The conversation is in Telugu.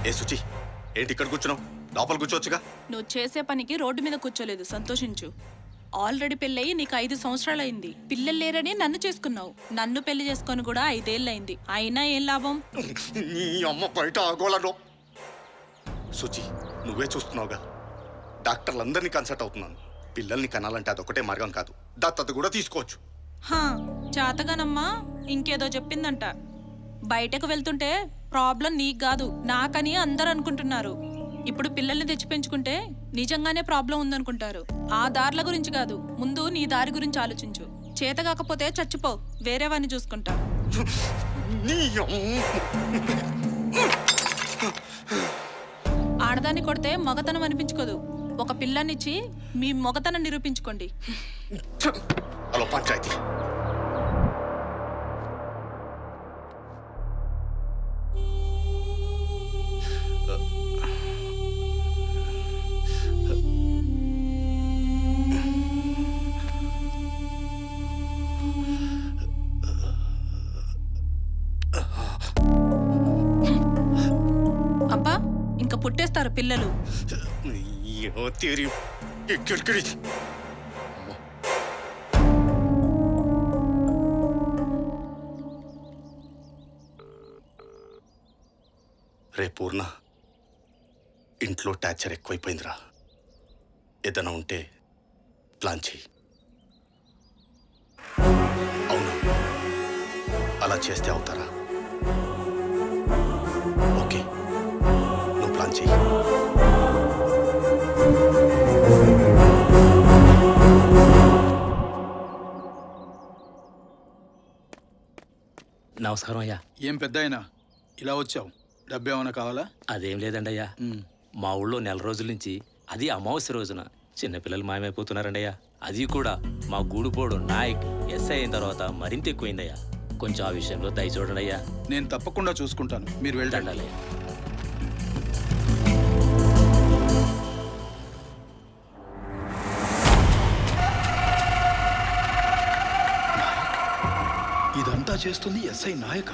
ఏ సుచి, ఏంటి ఇక్కడ కూర్చున్నావు? లోపల కూర్చోవచ్చుగా. నువ్వు చేసే పనికి రోడ్డు మీద కూర్చోలేదు, సంతోషించు. ఆల్రెడీ పెళ్ళయి నీకు 5 సంవత్సరాలైంది. పిల్లలు లేరని నన్ను చేసుకున్నావు. నన్ను పెళ్లి చేసుకొని కూడా 5 ఏళ్ళయింది. అయినా ఏం లాభం? నీ అమ్మ బయట ఆగోలను. సుచి, నువ్వే చూస్తున్నావుగా, డాక్టర్లందరినీ కన్సల్ట్ అవుతున్నాను. పిల్లల్ని కనాలంటే అదొకటే మార్గం కాదు, దత్తత కూడా తీసుకోవచ్చు. హా, చాతగానమ్మా ఇంకేదో చెప్పిందంట. బయటకు వెళ్తుంటే ప్రాబ్లం నీకు కాదు నాకని అందరూ అనుకుంటున్నారు. ఇప్పుడు పిల్లల్ని తెచ్చి పెంచుకుంటే నిజంగానే ప్రాబ్లం ఉందనుకుంటారు. ఆ దారుల గురించి కాదు, ముందు నీ దారి గురించి ఆలోచించు. చేత కాకపోతే చచ్చిపో, వేరే వాడిని చూసుకుంటా. ఆడదాన్ని కొడితే మగతనం అనిపించుకోదు. ఒక పిల్లనిచ్చి మీ మగతనం నిరూపించుకోండి. హలో పంచాయతీ, అబ్బా, ఇంకా పుట్టేస్తారు పిల్లలు. రే పూర్ణ, ఇంట్లో టార్చర్ ఎక్కువైపోయిందిరా. ఏదైనా ఉంటే ప్లాన్ చెయ్యి. అవును, అలా చేస్తే అవుతారా? ఓకే, నువ్వు ప్లాన్ చెయ్యి. నమస్కారం అయ్యా. ఏం పెద్ద అయినా ఇలా వచ్చావు? డబ్బు ఏమైనా కావాలా? అదేం లేదండి అయ్యా. మా ఊళ్ళో 4 రోజుల నుంచి, అది అమావాస్య రోజున చిన్నపిల్లలు మాయమైపోతున్నారండి అయ్యా. అది కూడా మా గూడుపోడు నాయక్ ఎస్ఐ అయిన తర్వాత మరింత ఎక్కువైందయ్యా. కొంచెం ఆ విషయంలో దయ చూడండి అయ్యా. నేను తప్పకుండా చూసుకుంటాను, మీరు వెళ్ళండి. ఇదంతా చేస్తుంది ఎస్ఐ నాయక.